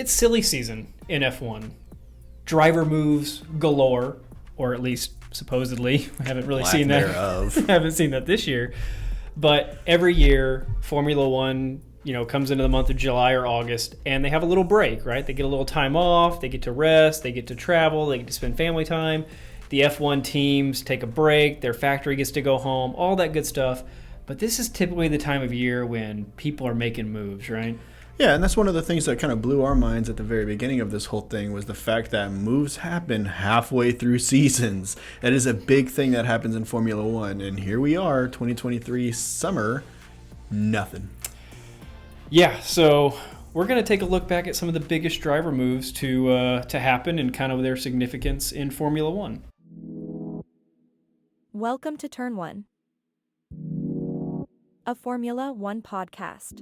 It's silly season in F1. Driver moves galore, or at least supposedly. I haven't really seen that. I haven't seen that this year. But every year, Formula One, comes into the month of July or August, and they have a little break, right? They get a little time off. They get to rest. They get to travel. They get to spend family time. The F1 teams take a break. Their factory gets to go home. All that good stuff. But this is typically the time of year when people are making moves, right? Yeah, and that's one of the things that kind of blew our minds at the very beginning of this whole thing was the fact that moves happen halfway through seasons. That is a big thing that happens in Formula One. And here we are, 2023 summer, nothing. Yeah, so we're going to take a look back at some of the biggest driver moves to happen and kind of their significance in Formula One. Welcome to Turn 1, a Formula One podcast.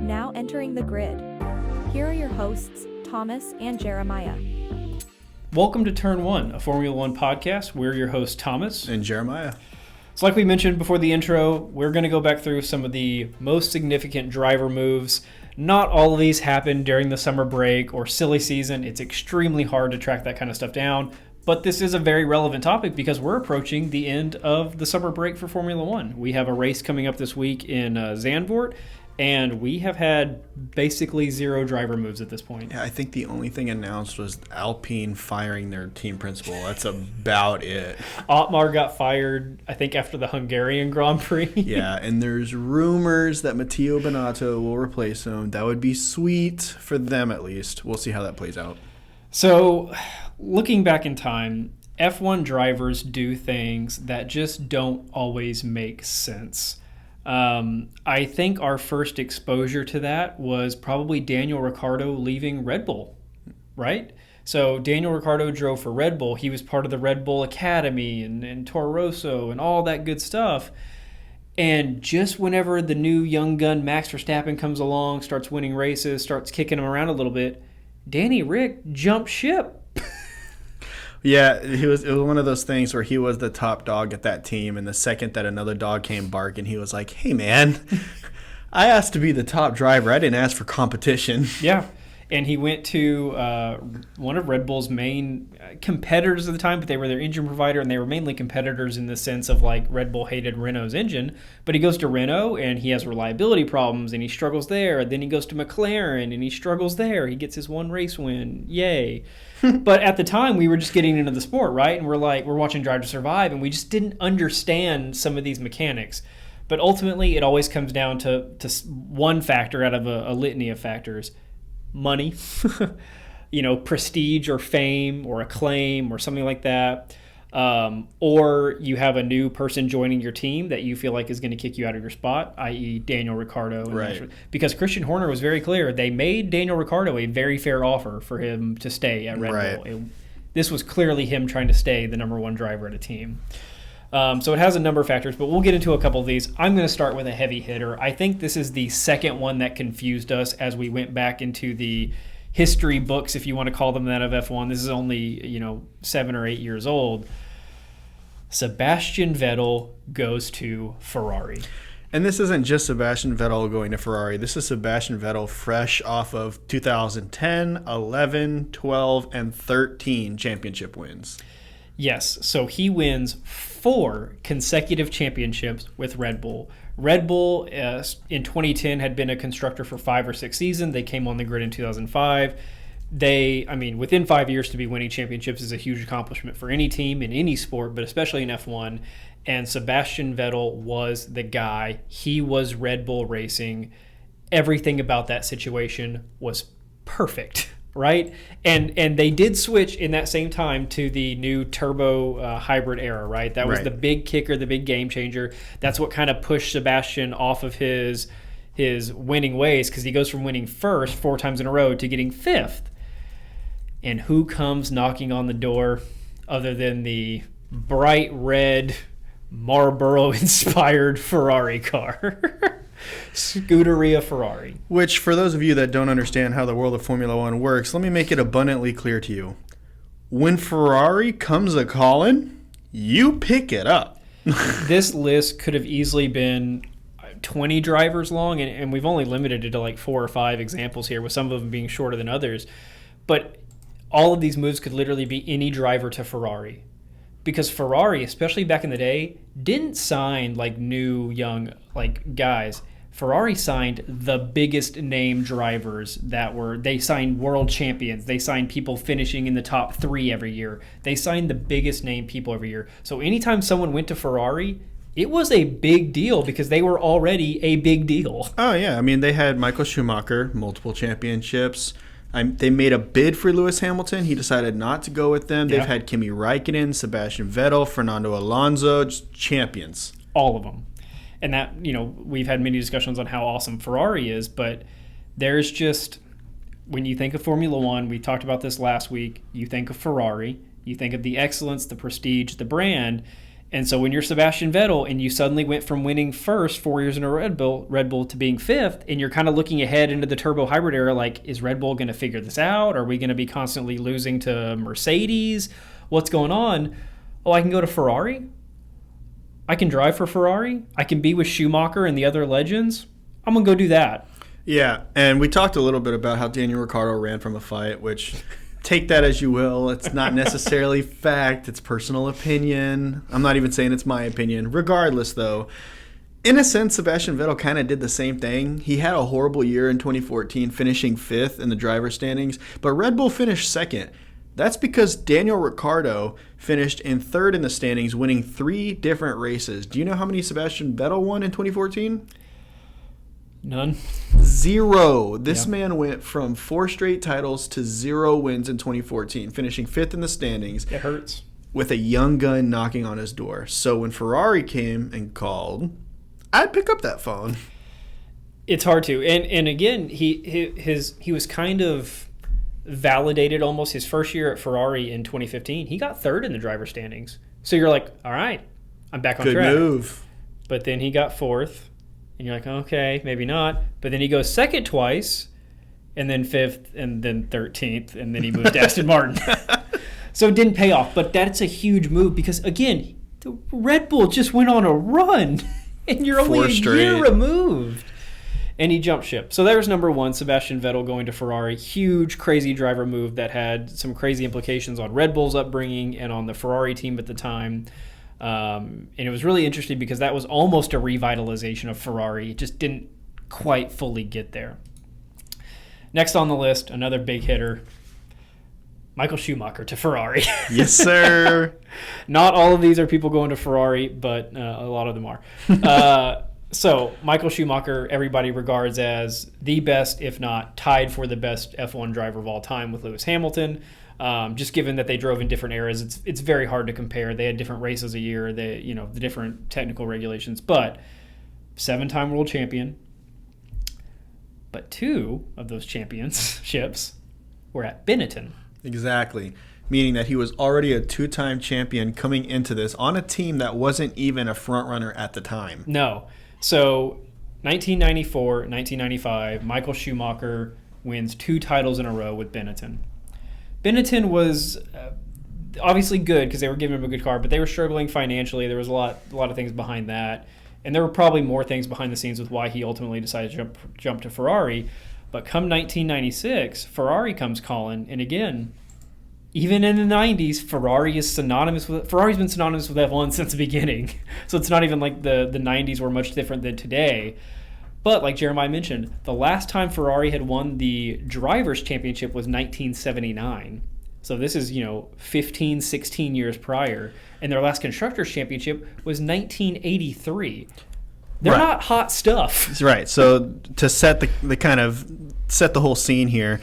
Now entering the grid. Here are your hosts, Thomas and Jeremiah. Welcome to Turn 1, a Formula One podcast. We're your hosts, Thomas. And Jeremiah. So like we mentioned before the intro, we're going to go back through some of the most significant driver moves. Not all of these happen during the summer break or silly season. It's extremely hard to track that kind of stuff down. But this is a very relevant topic because we're approaching the end of the summer break for Formula One. We have a race coming up this week in Zandvoort. And we have had basically zero driver moves at this point. Yeah, I think the only thing announced was Alpine firing their team principal. That's about it. Otmar got fired, I think, after the Hungarian Grand Prix. Yeah, and there's rumors that Matteo Binotto will replace him. That would be sweet for them, at least. We'll see how that plays out. So, looking back in time, F1 drivers do things that just don't always make sense. I think our first exposure to that was probably Daniel Ricciardo leaving Red Bull, right? So Daniel Ricciardo drove for Red Bull. He was part of the Red Bull Academy and Toro Rosso and all that good stuff. And just whenever the new young gun Max Verstappen comes along, starts winning races, starts kicking him around a little bit, Danny Rick jumped ship. Yeah, it was one of those things where he was the top dog at that team, and the second that another dog came barking, he was like, hey, man, I asked to be the top driver. I didn't ask for competition. Yeah, and he went to one of Red Bull's main competitors at the time, but they were their engine provider, and they were mainly competitors in the sense of, like, Red Bull hated Renault's engine. But he goes to Renault, and he has reliability problems, and he struggles there. Then he goes to McLaren, and he struggles there. He gets his one race win. Yay. But at the time, we were just getting into the sport, right? And we're watching Drive to Survive, and we just didn't understand some of these mechanics. But ultimately, it always comes down to one factor out of a litany of factors: money, prestige or fame or acclaim or something like that. Or you have a new person joining your team that you feel like is going to kick you out of your spot, i.e. Daniel Ricciardo. Right. Because Christian Horner was very clear. They made Daniel Ricciardo a very fair offer for him to stay at Red Bull. This was clearly him trying to stay the number one driver at a team. So it has a number of factors, but we'll get into a couple of these. I'm going to start with a heavy hitter. I think this is the second one that confused us as we went back into the history books, if you want to call them that, of F1. This is only 7 or 8 years old. Sebastian Vettel goes to Ferrari. And this isn't just Sebastian Vettel going to Ferrari. This is Sebastian Vettel fresh off of 2010, 11, 12, and 13 championship wins. Yes, so he wins 4 consecutive championships with Red Bull. Red Bull in 2010 had been a constructor for 5 or 6 seasons. They came on the grid in 2005. Within 5 years to be winning championships is a huge accomplishment for any team in any sport, but especially in F1. And Sebastian Vettel was the guy. He was Red Bull Racing. Everything about that situation was perfect. right? And they did switch in that same time to the new turbo hybrid era, right? That was Right. the big kicker, the big game changer. That's what kind of pushed Sebastian off of his winning ways, because he goes from winning first 4 times in a row to getting 5th. And who comes knocking on the door other than the bright red Marlboro-inspired Ferrari car? Scuderia Ferrari. Which, for those of you that don't understand how the world of Formula One works, let me make it abundantly clear to you. When Ferrari comes a-calling, you pick it up. This list could have easily been 20 drivers long, and we've only limited it to like 4 or 5 examples here, with some of them being shorter than others. But all of these moves could literally be any driver to Ferrari. Because Ferrari, especially back in the day, didn't sign like new young like guys. Ferrari signed the biggest name drivers they signed world champions. They signed people finishing in the top 3 every year. They signed the biggest name people every year. So anytime someone went to Ferrari, it was a big deal because they were already a big deal. Oh, yeah. I mean, they had Michael Schumacher, multiple championships. They made a bid for Lewis Hamilton. He decided not to go with them. They've had Kimi Räikkönen, Sebastian Vettel, Fernando Alonso, just champions. All of them. And that, we've had many discussions on how awesome Ferrari is, but there's just, when you think of Formula One, we talked about this last week, you think of Ferrari, you think of the excellence, the prestige, the brand. And so when you're Sebastian Vettel and you suddenly went from winning first 4 years in a Red Bull to being 5th, and you're kind of looking ahead into the turbo hybrid era, like, is Red Bull going to figure this out? Are we going to be constantly losing to Mercedes? What's going on? Oh, I can go to Ferrari? I can drive for Ferrari? I can be with Schumacher and the other legends? I'm going to go do that. Yeah, and we talked a little bit about how Daniel Ricciardo ran from a fight, which... Take that as you will. It's not necessarily fact. It's personal opinion. I'm not even saying it's my opinion. Regardless, though, in a sense, Sebastian Vettel kind of did the same thing. He had a horrible year in 2014, finishing 5th in the driver standings, but Red Bull finished 2nd. That's because Daniel Ricciardo finished in 3rd in the standings, winning 3 different races. Do you know how many Sebastian Vettel won in 2014? None. 0. This man went from 4 straight titles to 0 wins in 2014, finishing 5th in the standings. It hurts. With a young gun knocking on his door. So when Ferrari came and called, I'd pick up that phone. It's hard to. And again, he was kind of validated almost his first year at Ferrari in 2015. He got 3rd in the driver standings. So you're like, all right, I'm back on track. Good move. But then he got 4th. And you're like, okay, maybe not. But then he goes 2nd twice, and then 5th, and then 13th, and then he moves to Aston Martin. So it didn't pay off. But that's a huge move because, again, the Red Bull just went on a run, and you're only a year removed. And he jumped ship. So there's number 1, Sebastian Vettel going to Ferrari. Huge, crazy driver move that had some crazy implications on Red Bull's upbringing and on the Ferrari team at the time. And it was really interesting because that was almost a revitalization of Ferrari. It just didn't quite fully get there. Next on the list, another big hitter, Michael Schumacher to Ferrari. Yes, sir. Not all of these are people going to Ferrari, but a lot of them are. So Michael Schumacher, everybody regards as the best, if not tied for the best F1 driver of all time with Lewis Hamilton. Just given that they drove in different eras, it's very hard to compare. They had different races a year, the different technical regulations. But 7-time world champion. But 2 of those championships were at Benetton. Exactly. Meaning that he was already a 2-time champion coming into this on a team that wasn't even a front runner at the time. No. So 1994, 1995, Michael Schumacher wins 2 titles in a row with Benetton. Benetton was obviously good because they were giving him a good car, but they were struggling financially. There was a lot of things behind that, and there were probably more things behind the scenes with why he ultimately decided to jump to Ferrari. But come 1996, Ferrari comes calling, and again, even in the 90s, Ferrari's been synonymous with F1 since the beginning. So it's not even like the 90s were much different than today. But like Jeremiah mentioned, the last time Ferrari had won the Drivers' Championship was 1979. So this is, 15, 16 years prior. And their last Constructors' Championship was 1983. They're not hot stuff. Right. So to set the whole scene here,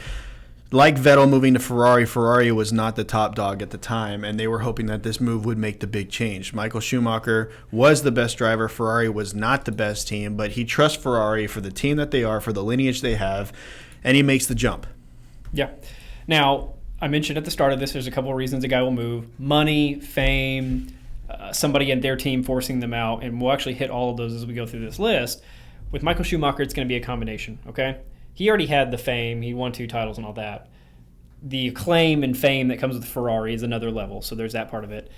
Like Vettel moving to Ferrari, Ferrari was not the top dog at the time, and they were hoping that this move would make the big change. Michael Schumacher was the best driver. Ferrari was not the best team, but he trusts Ferrari for the team that they are, for the lineage they have, and he makes the jump. Yeah. Now, I mentioned at the start of this, there's a couple of reasons a guy will move. Money, fame, somebody in their team forcing them out, and we'll actually hit all of those as we go through this list. With Michael Schumacher, it's going to be a combination, okay? He already had the fame. He won 2 titles and all that. The acclaim and fame that comes with Ferrari is another level, so there's that part of it.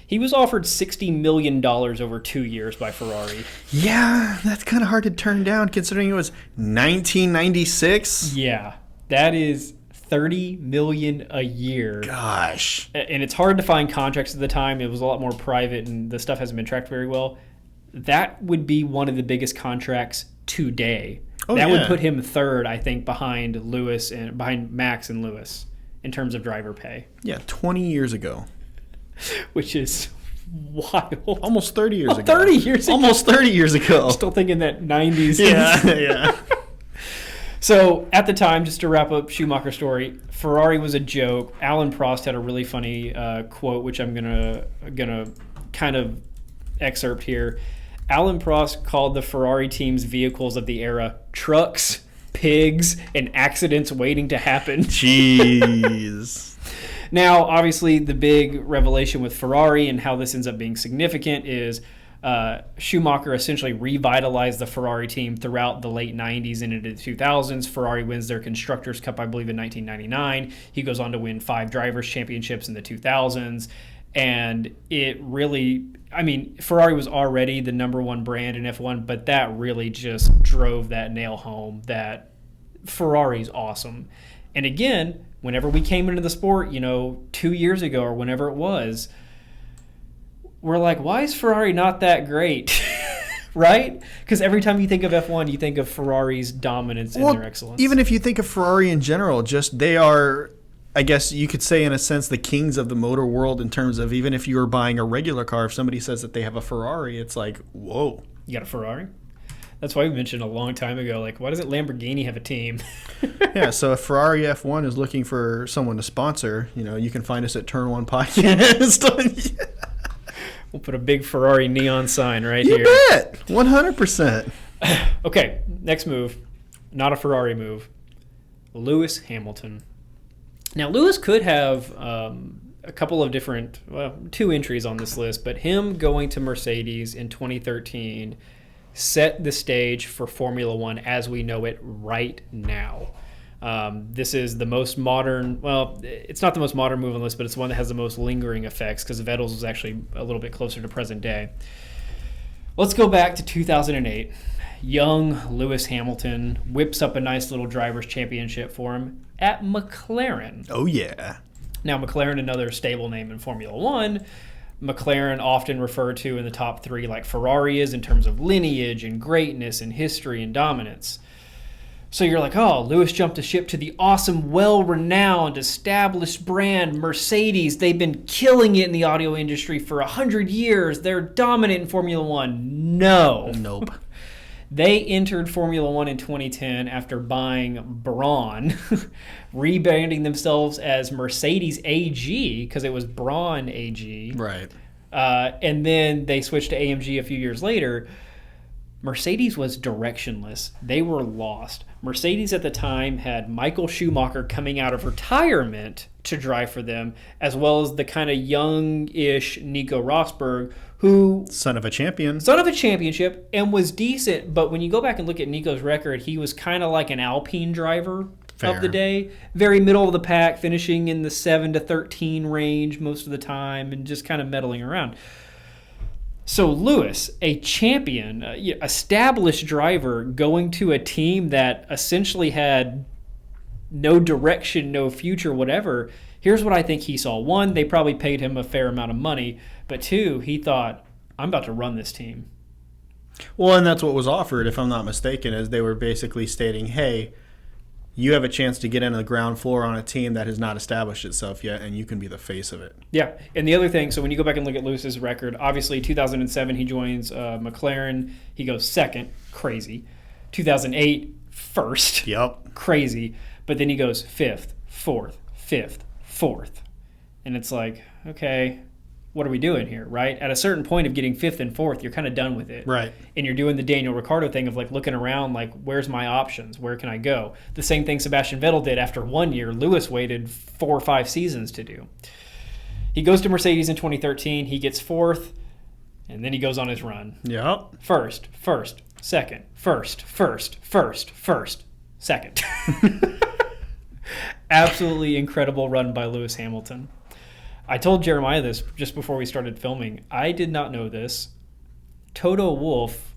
He was offered $60 million over 2 years by Ferrari. Yeah, that's kind of hard to turn down considering it was 1996. Yeah, that is $30 million a year. Gosh. And it's hard to find contracts at the time. It was a lot more private, and the stuff hasn't been tracked very well. That would be one of the biggest contracts today. That would put him third, I think, behind Max and Lewis in terms of driver pay. Yeah, 20 years ago. Which is wild. Almost 30 years ago. 30 years ago. Almost 30 years ago. Still thinking that 90s. Yeah. So at the time, just to wrap up Schumacher's story, Ferrari was a joke. Alan Prost had a really funny quote, which I'm gonna kind of excerpt here. Alan Prost called the Ferrari team's vehicles of the era trucks, pigs, and accidents waiting to happen. Jeez. Now, obviously, the big revelation with Ferrari and how this ends up being significant is Schumacher essentially revitalized the Ferrari team throughout the late 90s and into the 2000s. Ferrari wins their Constructors' Cup, I believe, in 1999. He goes on to win 5 Drivers' Championships in the 2000s. And it really, I mean, Ferrari was already the number one brand in F1, but that really just drove that nail home that Ferrari's awesome. And again, whenever we came into the sport, 2 years ago or whenever it was, we're like, why is Ferrari not that great? Right? Because every time you think of F1, you think of Ferrari's dominance and their excellence. Even if you think of Ferrari in general, they are, I guess you could say in a sense, the kings of the motor world in terms of even if you were buying a regular car, if somebody says that they have a Ferrari, it's like, whoa. You got a Ferrari? That's why we mentioned a long time ago, like, why doesn't Lamborghini have a team? Yeah, so if Ferrari F1 is looking for someone to sponsor, you can find us at Turn One Podcast. We'll put a big Ferrari neon sign right here. You bet. 100%. Okay, next move. Not a Ferrari move. Lewis Hamilton. Now, Lewis could have a couple of different, 2 entries on this list, but him going to Mercedes in 2013 set the stage for Formula One as we know it right now. This is the most modern, it's not the most modern move on the list, but it's one that has the most lingering effects because Vettel's was actually a little bit closer to present day. Let's go back to 2008. Young Lewis Hamilton whips up a nice little driver's championship for him at McLaren. Oh, yeah. Now, McLaren, another stable name in Formula One. McLaren often referred to in the top 3 like Ferrari is in terms of lineage and greatness and history and dominance. So you're like, oh, Lewis jumped a ship to the awesome, well-renowned, established brand Mercedes. They've been killing it in the audio industry for 100 years. They're dominant in Formula One. No. Nope. They entered Formula One in 2010 after buying Braun, rebranding themselves as Mercedes AG because it was Braun AG. Right. And then they switched to AMG a few years later. Mercedes was directionless. They were lost. Mercedes at the time had Michael Schumacher coming out of retirement to drive for them, as well as the kind of young-ish Nico Rosberg, who... Son of a championship, and was decent, but when you go back and look at Nico's record, he was kind of like an Alpine driver of the day. Very middle of the pack, finishing in the 7 to 13 range most of the time, and just kind of meddling around. So Lewis, a champion, established driver, going to a team that essentially had no direction, no future, whatever. Here's what I think he saw. 1, they probably paid him a fair amount of money. But 2, he thought, I'm about to run this team. Well, and that's what was offered, if I'm not mistaken, is they were basically stating, hey, you have a chance to get into the ground floor on a team that has not established itself yet, and you can be the face of it. Yeah, and the other thing, so when you go back and look at Lewis's record, obviously 2007 he joins McLaren. He goes second, crazy. 2008, first, Yep. crazy. But then he goes 5th, fourth, fifth, fourth. And it's like, okay, what are we doing here, right? At a certain point of getting fifth and fourth, you're kind of done with it. Right. And you're doing the Daniel Ricciardo thing of like looking around like, where's my options? Where can I go? The same thing Sebastian Vettel did after 1 year. Lewis waited 4 or 5 seasons to do. He goes to Mercedes in 2013. He gets fourth, and then he goes on his run. Yep. First, second, first, second. Absolutely incredible run by Lewis Hamilton. I told Jeremiah this just before we started filming. I did not know this. Toto Wolff,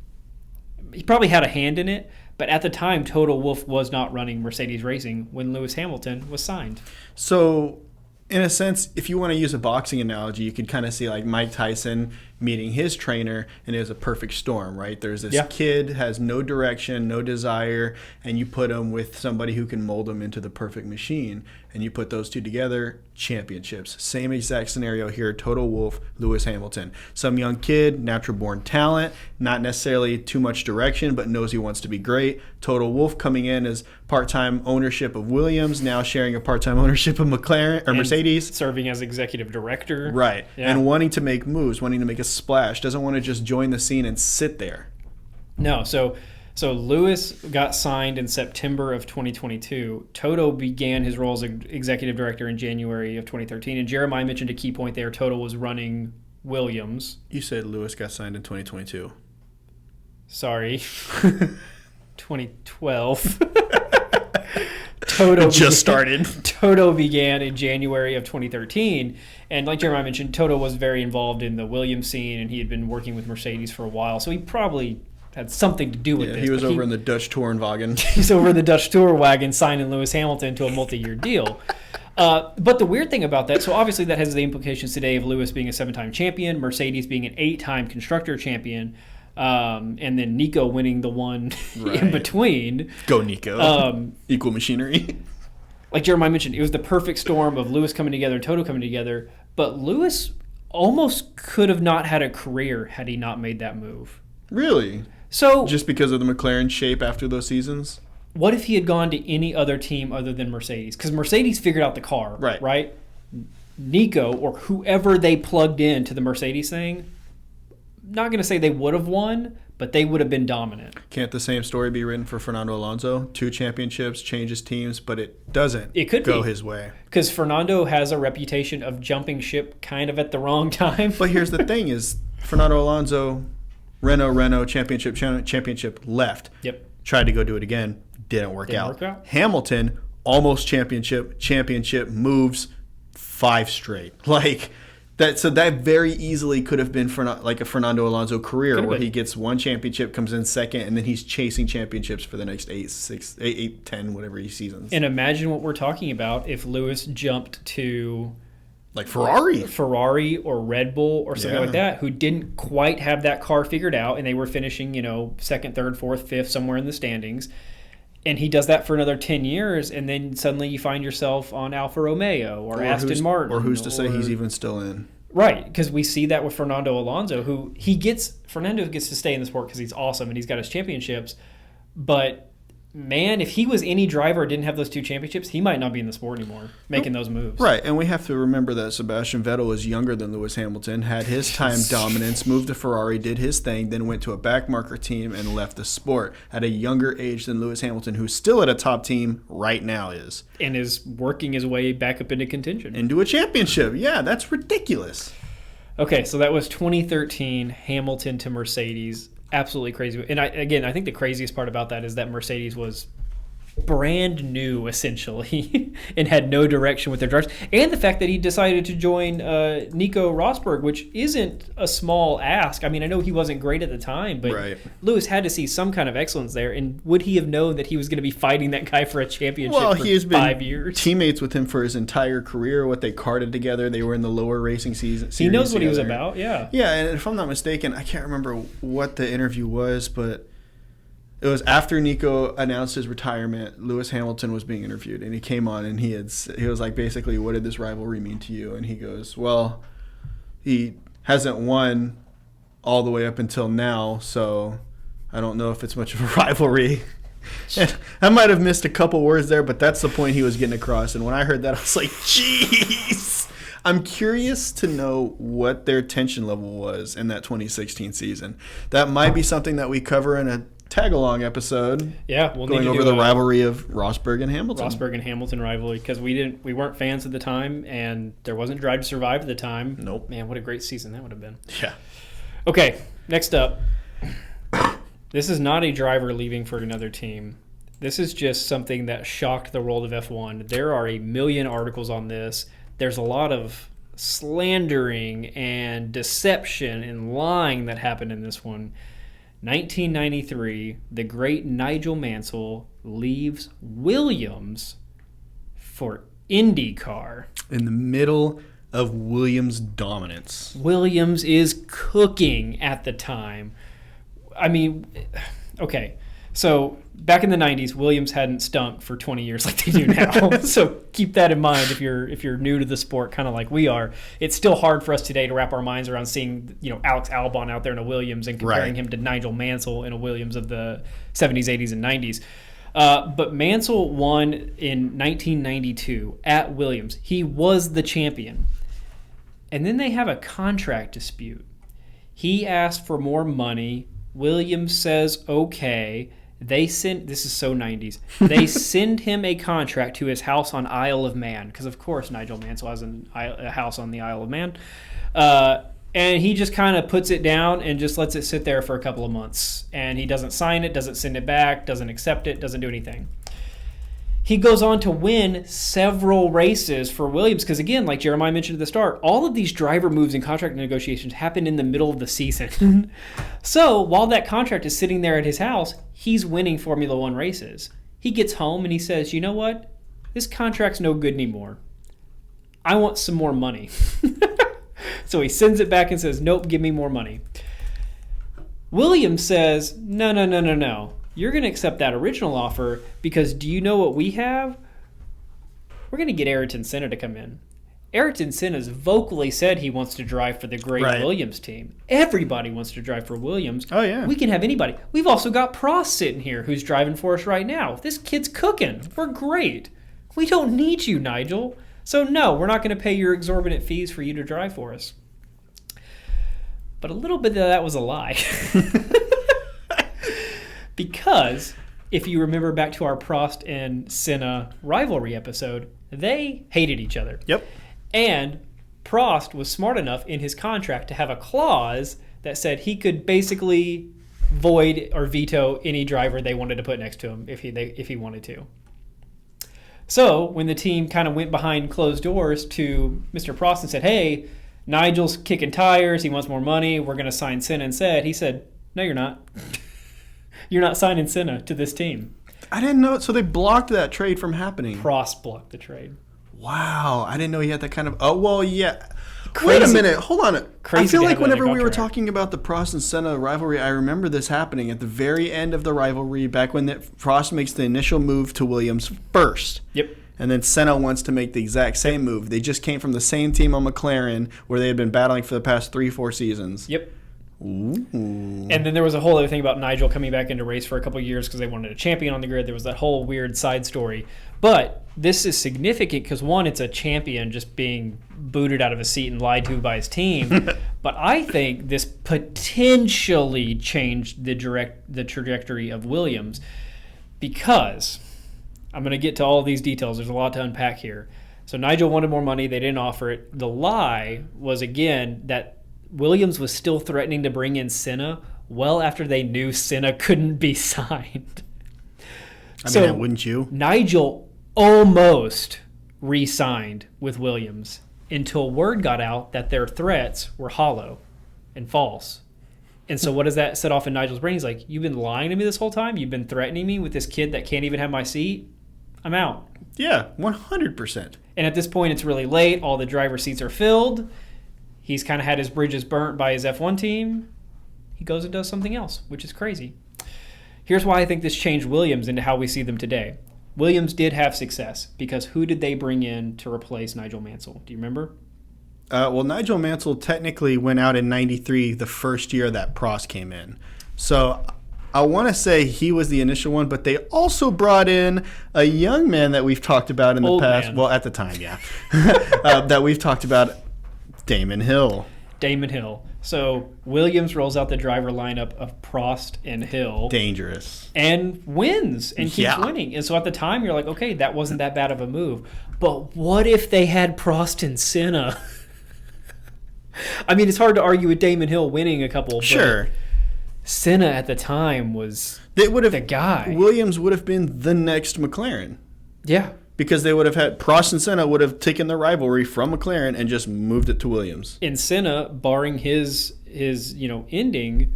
he probably had a hand in it, but at the time, Toto Wolff was not running Mercedes Racing when Lewis Hamilton was signed. So, in a sense, if you want to use a boxing analogy, you could kind of see like Mike Tyson meeting his trainer, and it was a perfect storm, right? There's this kid, has no direction, no desire, and you put him with somebody who can mold him into the perfect machine, and you put those two together, championships. Same exact scenario here, Toto Wolff, Lewis Hamilton. Some young kid, natural born talent, not necessarily too much direction, but knows he wants to be great. Toto Wolff coming in as part-time ownership of Williams, now sharing a part-time ownership of McLaren or Mercedes. Serving as executive director. Right. Yeah. And wanting to make moves, wanting to make a splash, doesn't want to just join the scene and sit there. No, so Lewis got signed in September of 2022. Toto began his role as executive director in January of 2013. And Jeremiah mentioned a key point there. Toto was running Williams. You said Lewis got signed in 2022. Sorry. 2012. Toto just started. Toto began in January of 2013. And like Jeremiah mentioned, Toto was very involved in the Williams scene, and he had been working with Mercedes for a while. So he probably had something to do with this. He was over in the Dutch Tourenwagen. He's over in the Dutch Tourenwagen signing Lewis Hamilton to a multi-year deal. But the weird thing about that, so obviously that has the implications today of Lewis being a 7-time champion, Mercedes being an 8-time constructor champion, and then Nico winning the one in between. Go Nico. Equal machinery. Like Jeremiah mentioned, it was the perfect storm of Lewis coming together and Toto coming together. But Lewis almost could have not had a career had he not made that move. Really? So just because of the McLaren shape after those seasons? What if he had gone to any other team other than Mercedes? Because Mercedes figured out the car, right? Nico, or whoever they plugged in to the Mercedes thing, not going to say they would have won, but they would have been dominant. Can't the same story be written for Fernando Alonso? 2 championships, changes teams, but it doesn't go his way. Because Fernando has a reputation of jumping ship kind of at the wrong time. But here's the thing is, Fernando Alonso, Renault, championship, left. Yep. Tried to go do it again, didn't work out. Hamilton, almost championship, moves 5 straight. Like... So that very easily could have been like a Fernando Alonso career where he gets 1 championship, comes in second, and then he's chasing championships for the next 8, 10, whatever seasons. And imagine what we're talking about if Lewis jumped to like Ferrari or Red Bull or something like that, who didn't quite have that car figured out, and they were finishing, 2nd, 3rd, 4th, 5th, somewhere in the standings. And he does that for another 10 years, and then suddenly you find yourself on Alfa Romeo or Aston Martin. Or who's to say he's even still in. Right, because we see that with Fernando Alonso, Fernando gets to stay in the sport because he's awesome and he's got his championships. But, man, if he was any driver and didn't have those 2 championships, he might not be in the sport anymore, making those moves. Right, and we have to remember that Sebastian Vettel was younger than Lewis Hamilton, had his time dominance, moved to Ferrari, did his thing, then went to a backmarker team and left the sport at a younger age than Lewis Hamilton, who's still at a top team right now is. And is working his way back up into contention. Into a championship. Yeah, that's ridiculous. Okay, so that was 2013, Hamilton to Mercedes. Absolutely crazy. And I think the craziest part about that is that Mercedes was brand new, essentially, and had no direction with their drivers. And the fact that he decided to join Nico Rosberg, which isn't a small ask. I mean, I know he wasn't great at the time, but Lewis had to see some kind of excellence there. And would he have known that he was going to be fighting that guy for a championship for 5 years? Teammates with him for his entire career, what they carted together. They were in the lower racing season. He knows what he was about, yeah. Yeah, and if I'm not mistaken, I can't remember what the interview was, but it was after Nico announced his retirement. Lewis Hamilton was being interviewed, and he came on, and he was like, basically, what did this rivalry mean to you? And he goes, well, he hasn't won all the way up until now, so I don't know if it's much of a rivalry. I might have missed a couple words there, but that's the point he was getting across. And when I heard that, I was like, jeez. I'm curious to know what their tension level was in that 2016 season. That might be something that we cover in a tag-along episode. Yeah, we'll going need to over do the rivalry of Rosberg and Hamilton. Rosberg and Hamilton rivalry, because we weren't fans at the time, and there wasn't Drive to Survive at the time. Nope. Man, what a great season that would have been. Yeah. Okay, next up. This is not a driver leaving for another team. This is just something that shocked the world of F1. There are a million articles on this. There's a lot of slandering and deception and lying that happened in this one. 1993, the great Nigel Mansell leaves Williams for IndyCar. In the middle of Williams' dominance. Williams is cooking at the time. I mean, okay. So back in the 90s, Williams hadn't stunk for 20 years like they do now. So keep that in mind if you're new to the sport, kind of like we are. It's still hard for us today to wrap our minds around seeing, Alex Albon out there in a Williams and comparing him to Nigel Mansell in a Williams of the 70s, 80s, and 90s. But Mansell won in 1992 at Williams. He was the champion. And then they have a contract dispute. He asked for more money. Williams says, okay. This is so 90s. They send him a contract to his house on Isle of Man, because of course Nigel Mansell has a house on the Isle of Man. And he just kind of puts it down and just lets it sit there for a couple of months. And he doesn't sign it, doesn't send it back, doesn't accept it, doesn't do anything. He goes on to win several races for Williams because, again, like Jeremiah mentioned at the start, all of these driver moves and contract negotiations happen in the middle of the season. So while that contract is sitting there at his house, he's winning Formula One races. He gets home and he says, you know what? This contract's no good anymore. I want some more money. So he sends it back and says, nope, give me more money. Williams says, no. You're going to accept that original offer because do you know what we have? We're going to get Ayrton Senna to come in. Ayrton Senna's vocally said he wants to drive for the great Williams team. Everybody wants to drive for Williams. Oh, yeah. We can have anybody. We've also got Prost sitting here who's driving for us right now. This kid's cooking. We're great. We don't need you, Nigel. So, no, we're not going to pay your exorbitant fees for you to drive for us. But a little bit of that was a lie. Because if you remember back to our Prost and Senna rivalry episode, they hated each other. Yep. And Prost was smart enough in his contract to have a clause that said he could basically void or veto any driver they wanted to put next to him if he wanted to. So when the team kind of went behind closed doors to Mr. Prost and said, hey, Nigel's kicking tires, he wants more money, we're going to sign Senna instead, he said, no, you're not. You're not signing Senna to this team. I didn't know. So they blocked that trade from happening. Prost blocked the trade. Wow. I didn't know he had that kind of... Oh, well, yeah. Crazy. Wait a minute. Hold on. Crazy I feel to like have that whenever in a we were contract. talking about the Prost and Senna rivalry, I remember this happening at the very end of the rivalry, back when Prost makes the initial move to Williams first. Yep. And then Senna wants to make the exact same move. They just came from the same team on McLaren where they had been battling for the past 3-4 seasons. Yep. Ooh. And then there was a whole other thing about Nigel coming back into race for a couple of years because they wanted a champion on the grid. There was that whole weird side story. But this is significant because, one, it's a champion just being booted out of a seat and lied to by his team. But I think this potentially changed the trajectory of Williams because I'm going to get to all of these details. There's a lot to unpack here. So Nigel wanted more money. They didn't offer it. The lie was, again, that Williams was still threatening to bring in Senna well after they knew Senna couldn't be signed. I mean, wouldn't you? Nigel almost re-signed with Williams until word got out that their threats were hollow and false. And so what does that set off in Nigel's brain? He's like, you've been lying to me this whole time? You've been threatening me with this kid that can't even have my seat? I'm out. Yeah, 100%. And at this point, it's really late. All the driver seats are filled. He's kind of had his bridges burnt by his F1 team. He goes and does something else, which is crazy. Here's why I think this changed Williams into how we see them today. Williams did have success because who did they bring in to replace Nigel Mansell? Do you remember? Well, Nigel Mansell technically went out in 93, the first year that Prost came in. So I want to say he was the initial one, but they also brought in a young man that we've talked about in the past. Man. Well, at the time, yeah. That we've talked about, Damon Hill. Damon Hill. So Williams rolls out the driver lineup of Prost and Hill. Dangerous. And wins and keeps winning. And so at the time, you're like, okay, that wasn't that bad of a move. But what if they had Prost and Senna? I mean, it's hard to argue with Damon Hill winning a couple. Sure. But Senna at the time was the guy. Williams would have been the next McLaren. Yeah. Because they would have had Prost and Senna would have taken the rivalry from McLaren and just moved it to Williams. And Senna, barring his ending,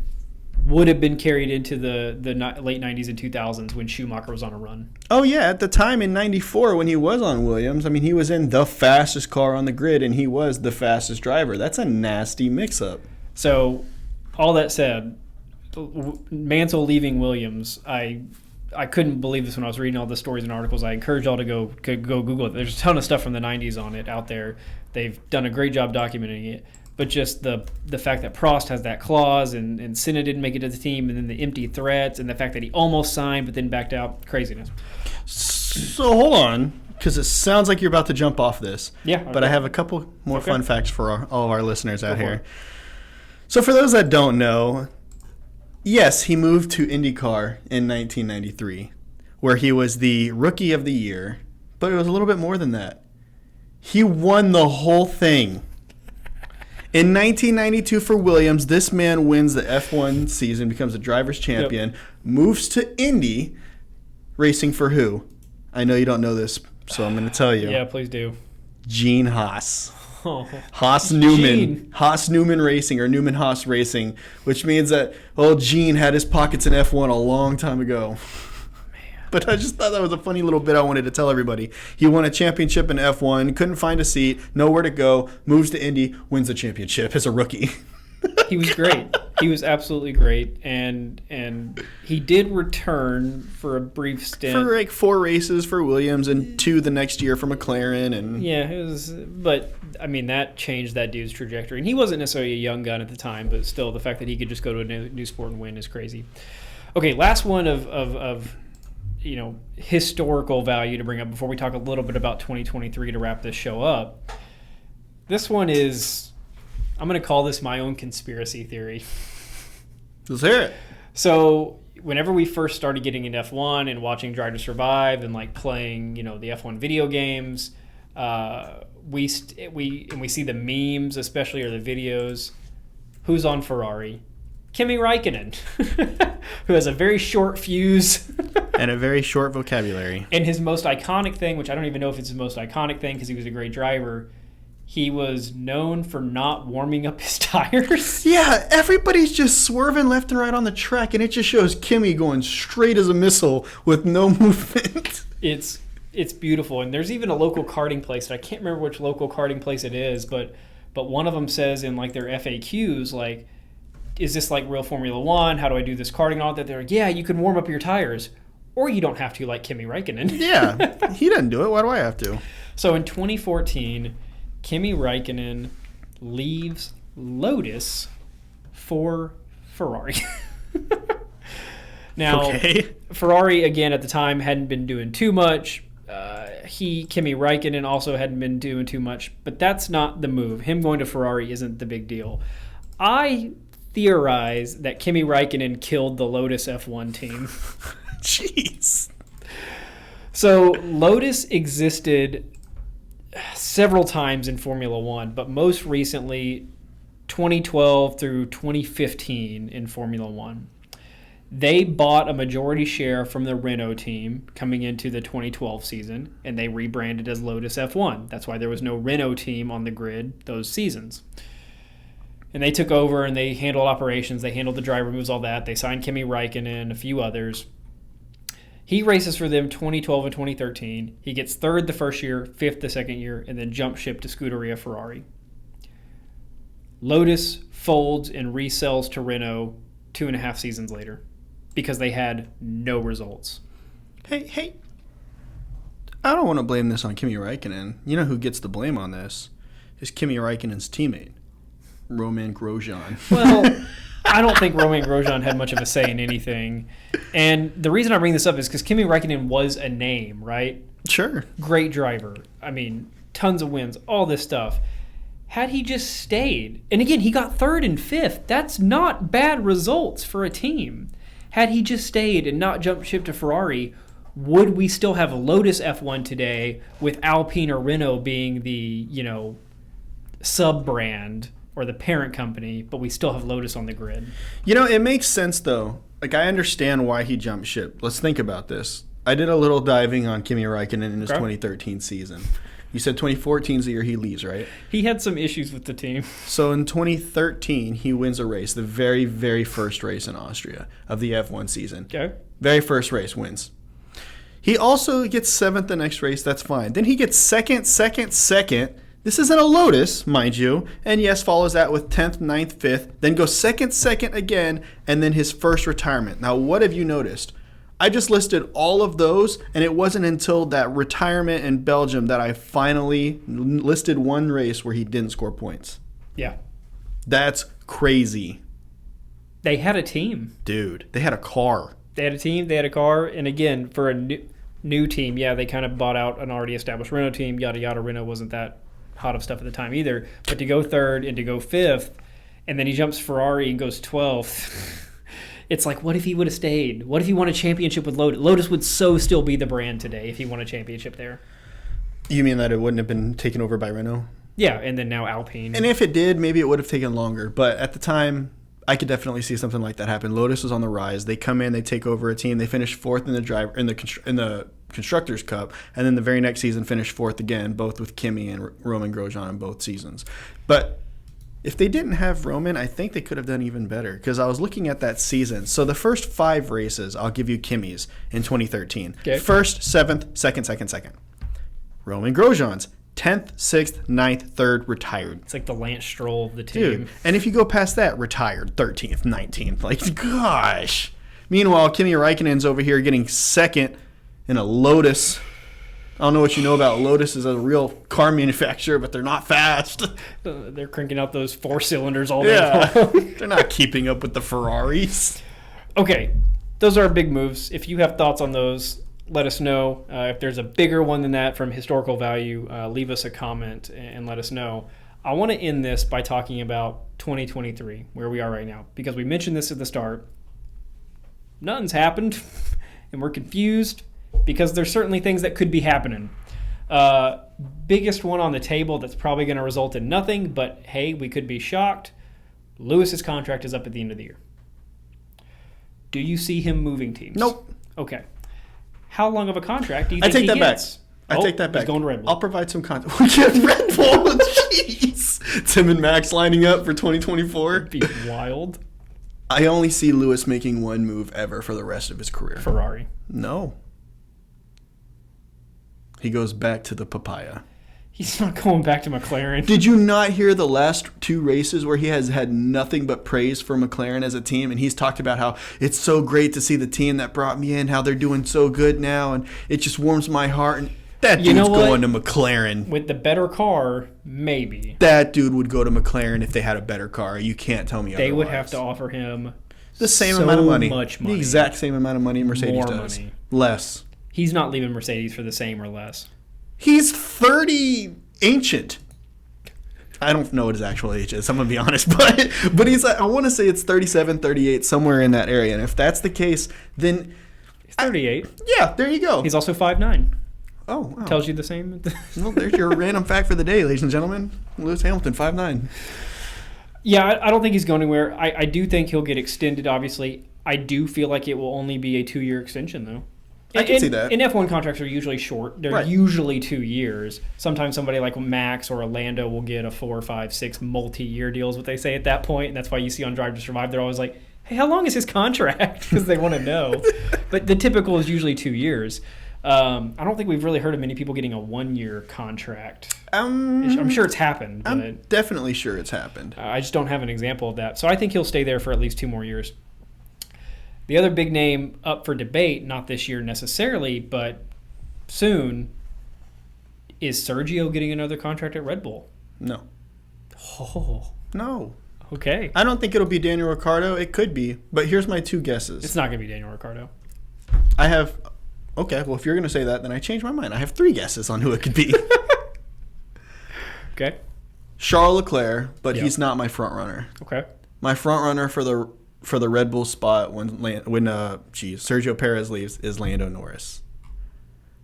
would have been carried into the late 90s and 2000s when Schumacher was on a run. Oh, yeah. At the time in 94 when he was on Williams, I mean, he was in the fastest car on the grid and he was the fastest driver. That's a nasty mix-up. So, all that said, Mansell leaving Williams, I couldn't believe this when I was reading all the stories and articles. I encourage y'all to go Google it. There's a ton of stuff from the 90s on it out there. They've done a great job documenting it. But just the fact that Prost has that clause and Senna didn't make it to the team, and then the empty threats and the fact that he almost signed but then backed out, craziness. So hold on, because it sounds like you're about to jump off this. Yeah. But I have a couple more fun facts for all of our listeners out here. It. So for those that don't know, yes, he moved to IndyCar in 1993, where he was the Rookie of the Year, but it was a little bit more than that. He won the whole thing. In 1992 for Williams, this man wins the F1 season, becomes a driver's champion, moves to Indy, racing for who? I know you don't know this, so I'm going to tell you. Yeah, please do. Gene Haas. Oh, Haas Newman. Gene. Haas Newman Racing, or Newman Haas Racing, which means that Gene had his pockets in F1 a long time ago. But I just thought that was a funny little bit I wanted to tell everybody. He won a championship in F1, couldn't find a seat, nowhere to go, moves to Indy, wins the championship as a rookie. He was great. He was absolutely great, and he did return for a brief stint. For like 4 races for Williams and 2 the next year for McLaren. And yeah, it was. But I mean, that changed that dude's trajectory. And he wasn't necessarily a young gun at the time, but still, the fact that he could just go to a new sport and win is crazy. Okay, last one of historical value to bring up before we talk a little bit about 2023 to wrap this show up. This one is, I'm going to call this my own conspiracy theory. Let's hear it. So whenever we first started getting into F1 and watching Drive to Survive and like playing, the F1 video games, we see the memes, especially, or the videos. Who's on Ferrari? Kimi Räikkönen, who has a very short fuse. And a very short vocabulary. And his most iconic thing, which I don't even know if it's his most iconic thing because he was a great driver, he was known for not warming up his tires. Yeah, everybody's just swerving left and right on the track, and it just shows Kimi going straight as a missile with no movement. It's beautiful. And there's even a local karting place, and I can't remember which local karting place it is, but one of them says in like their FAQs, like, is this like real Formula One? How do I do this karting and all that? They're like, yeah, you can warm up your tires. Or you don't have to, like Kimi Räikkönen. Yeah, he doesn't do it. Why do I have to? So in 2014, Kimi Räikkönen leaves Lotus for Ferrari. Now, Ferrari, again, at the time, hadn't been doing too much. Kimi Räikkönen also hadn't been doing too much. But that's not the move. Him going to Ferrari isn't the big deal. I theorize that Kimi Räikkönen killed the Lotus F1 team. Jeez. So Lotus existed several times in Formula One, but most recently 2012 through 2015 in Formula One. They bought a majority share from the Renault team coming into the 2012 season, and they rebranded as Lotus F1. That's why there was no Renault team on the grid those seasons. And they took over and they handled operations. They handled the driver moves, all that. They signed Kimi Räikkönen, a few others. He races for them 2012 and 2013. He gets third the first year, fifth the second year, and then jump ship to Scuderia Ferrari. Lotus folds and resells to Renault 2.5 seasons later because they had no results. Hey, I don't want to blame this on Kimi Räikkönen. You know who gets the blame on this? Is Kimi Räikkönen's teammate, Roman Grosjean. Well, I don't think Romain Grosjean had much of a say in anything. And the reason I bring this up is because Kimi Räikkönen was a name, right? Sure. Great driver. I mean, tons of wins, all this stuff. Had he just stayed, and again, he got third and fifth. That's not bad results for a team. Had he just stayed and not jumped ship to Ferrari, would we still have Lotus F1 today with Alpine or Renault being the, sub-brand or the parent company, but we still have Lotus on the grid? It makes sense, though. Like, I understand why he jumped ship. Let's think about this. I did a little diving on Kimi Räikkönen in his 2013 season. You said 2014 is the year he leaves, right? He had some issues with the team. So in 2013, he wins a race, the very, very first race in Austria of the F1 season. Okay. Very first race, wins. He also gets seventh the next race, that's fine. Then he gets second. This isn't a Lotus, mind you. And yes, follows that with 10th, 9th, 5th. Then goes second again, and then his first retirement. Now, what have you noticed? I just listed all of those, and it wasn't until that retirement in Belgium that I finally listed one race where he didn't score points. Yeah. That's crazy. They had a team. Dude, they had a car. They had a team, they had a car, and again, for a new team, yeah, they kind of bought out an already established Renault team, yada, yada. Renault wasn't that hot of stuff at the time either. But to go third and to go fifth, and then he jumps Ferrari and goes 12th. It's like, what if he would have stayed? What if he won a championship with Lotus? Lotus would still be the brand today if he won a championship there. You mean that it wouldn't have been taken over by Renault? Yeah, and then now Alpine. And if it did, maybe it would have taken longer. But at the time, I could definitely see something like that happen. Lotus was on the rise. They come in, they take over a team. They finish fourth in the Constructors' Cup, and then the very next season finish fourth again, both with Kimi and Romain Grosjean in both seasons. But if they didn't have Roman, I think they could have done even better, because I was looking at that season. So the first 5 races, I'll give you Kimi's in 2013. Okay. First, 7th, second. Romain Grosjean's 10th, 6th, 9th, 3rd, retired. It's like the Lance Stroll of the team. Dude, and if you go past that, retired, 13th, 19th. Like, gosh. Meanwhile, Kimi Räikkönen's over here getting second in a Lotus. I don't know what you know about Lotus as a real car manufacturer, but they're not fast. They're cranking out those 4 cylinders all day long. They're not keeping up with the Ferraris. Okay, those are big moves. If you have thoughts on those, let us know. If there's a bigger one than that from historical value, leave us a comment and let us know. I want to end this by talking about 2023, where we are right now, because we mentioned this at the start. Nothing's happened, and we're confused, because there's certainly things that could be happening. Biggest one on the table that's probably going to result in nothing, but hey, we could be shocked. Lewis's contract is up at the end of the year. Do you see him moving teams? Nope. Okay. How long of a contract do you think I he gets? I take that back. He's going to Red Bull. I'll provide some content. We get Red Bull. Jeez. Tim and Max lining up for 2024. It'd be wild. I only see Lewis making one move ever for the rest of his career. Ferrari. No. He goes back to the papaya. He's not going back to McLaren. Did you not hear the last 2 races where he has had nothing but praise for McLaren as a team? And he's talked about how it's so great to see the team that brought me in, how they're doing so good now, and it just warms my heart. And that dude's going to McLaren. With the better car, maybe. That dude would go to McLaren if they had a better car. You can't tell me otherwise. They would have to offer him the same amount of money. Much money. The exact same amount of money Mercedes More does. money. Less. He's not leaving Mercedes for the same or less. He's 30 ancient. I don't know what his actual age is, I'm going to be honest. But he's like, I want to say it's 37, 38, somewhere in that area. And if that's the case, then... He's 38. Yeah, there you go. He's also 5'9". Oh, wow. Tells you the same. Well, there's your random fact for the day, ladies and gentlemen. Lewis Hamilton, 5'9". Yeah, I don't think he's going anywhere. I do think he'll get extended, obviously. I do feel like it will only be a 2-year extension, though. I can see that. And F1 contracts are usually short. They're usually 2 years. Sometimes somebody like Max or Orlando will get a 4, 5, 6 multi-year deal is what they say at that point. And that's why you see on Drive to Survive, they're always like, hey, how long is his contract? Because they want to know. But the typical is usually 2 years. I don't think we've really heard of many people getting a 1-year contract. I'm sure it's happened. But I'm definitely sure it's happened. I just don't have an example of that. So I think he'll stay there for at least 2 more years. The other big name up for debate, not this year necessarily, but soon, is Sergio getting another contract at Red Bull? No. Oh. No. Okay. I don't think it'll be Daniel Ricciardo. It could be, but here's my two guesses. It's not going to be Daniel Ricciardo. I have. Okay, well, if you're going to say that, then I change my mind. I have 3 guesses on who it could be. Okay. Charles Leclerc, but Yep. he's not my front runner. Okay. My front runner for the Red Bull spot when Sergio Perez leaves is Lando Norris.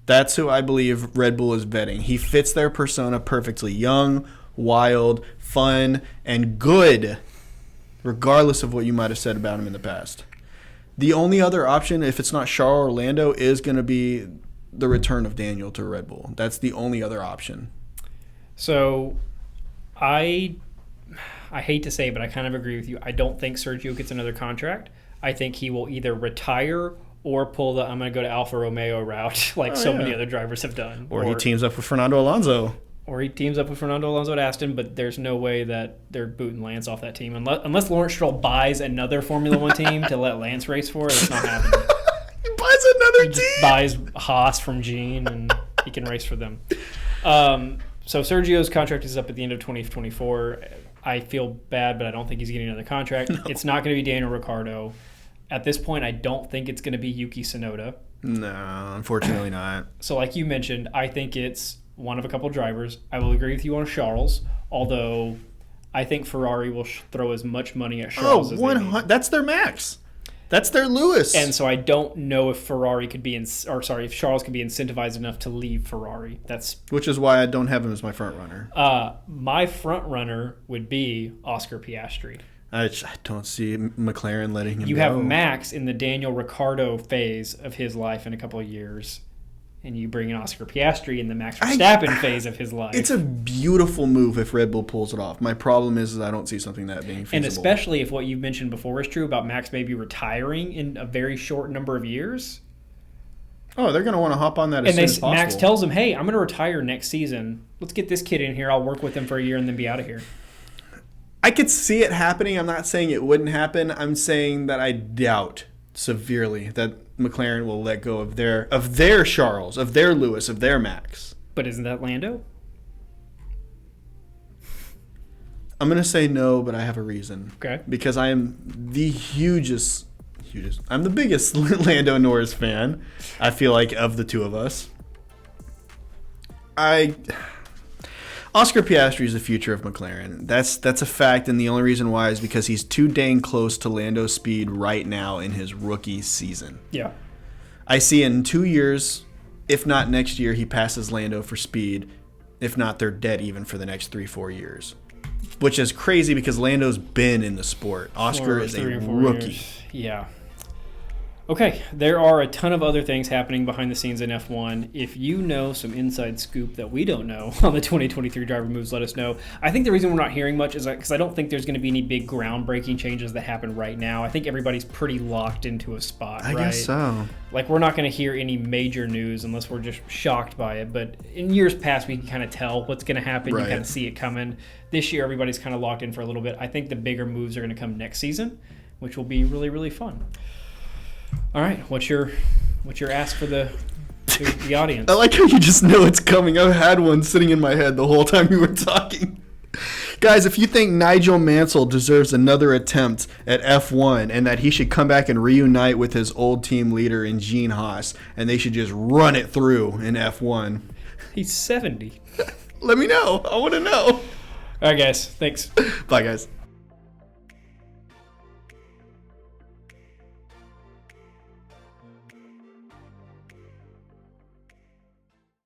That's who I believe Red Bull is vetting. He fits their persona perfectly. Young, wild, fun, and good, regardless of what you might have said about him in the past. The only other option, if it's not Charles or Lando, is going to be the return of Daniel to Red Bull. That's the only other option. So, I hate to say it, but I kind of agree with you. I don't think Sergio gets another contract. I think he will either retire or pull the I'm going to go to Alfa Romeo route like many other drivers have done. Or he teams up with Fernando Alonso. Or he teams up with Fernando Alonso at Aston, but there's no way that they're booting Lance off that team. Unless Lawrence Stroll buys another Formula One team to let Lance race for, it's not happening. He buys another team. Just buys Haas from Gene, and he can race for them. So Sergio's contract is up at the end of 2024. I feel bad, but I don't think he's getting another contract. No. It's not going to be Daniel Ricciardo. At this point, I don't think it's going to be Yuki Tsunoda. No, unfortunately not. So like you mentioned, I think it's one of a couple drivers. I will agree with you on Charles, although I think Ferrari will throw as much money at Charles as they need. That's their max. That's their Lewis. And so I don't know if if Charles could be incentivized enough to leave Ferrari. Which is why I don't have him as my front runner. My front runner would be Oscar Piastri. I don't see McLaren letting him go. You have Max in the Daniel Ricciardo phase of his life in a couple of years, and you bring in Oscar Piastri in the Max Verstappen phase of his life. It's a beautiful move if Red Bull pulls it off. My problem is I don't see something that being feasible. And especially if what you mentioned before is true about Max maybe retiring in a very short number of years. Oh, they're going to want to hop on that as soon as possible. Max tells him, hey, I'm going to retire next season. Let's get this kid in here. I'll work with him for a year and then be out of here. I could see it happening. I'm not saying it wouldn't happen. I'm saying that I doubt severely that McLaren will let go of their Charles, of their Lewis, of their Max. But isn't that Lando? I'm going to say no, but I have a reason. Okay. Because I am the I'm the biggest Lando Norris fan, I feel like, of the two of us. Oscar Piastri is the future of McLaren. That's a fact, and the only reason why is because he's too dang close to Lando's speed right now in his rookie season. Yeah. I see in 2 years, if not next year, he passes Lando for speed. If not, they're dead even for the next 3-4 years. Which is crazy because Lando's been in the sport. Oscar is a rookie. Years. Yeah. Okay, there are a ton of other things happening behind the scenes in F1. If you know some inside scoop that we don't know on the 2023 driver moves, let us know. I think the reason we're not hearing much is because I don't think there's going to be any big groundbreaking changes that happen right now. I think everybody's pretty locked into a spot, right? I guess so. Like, we're not going to hear any major news unless we're just shocked by it. But in years past, we can kind of tell what's going to happen. Right. You kind of see it coming. This year, everybody's kind of locked in for a little bit. I think the bigger moves are going to come next season, which will be really, really fun. All right, what's your ask for the audience? I like how you just know it's coming. I've had one sitting in my head the whole time you were talking. Guys, if you think Nigel Mansell deserves another attempt at F1 and that he should come back and reunite with his old team leader in Gene Haas and they should just run it through in F1. He's 70. Let me know. I want to know. All right, guys. Thanks. Bye, guys.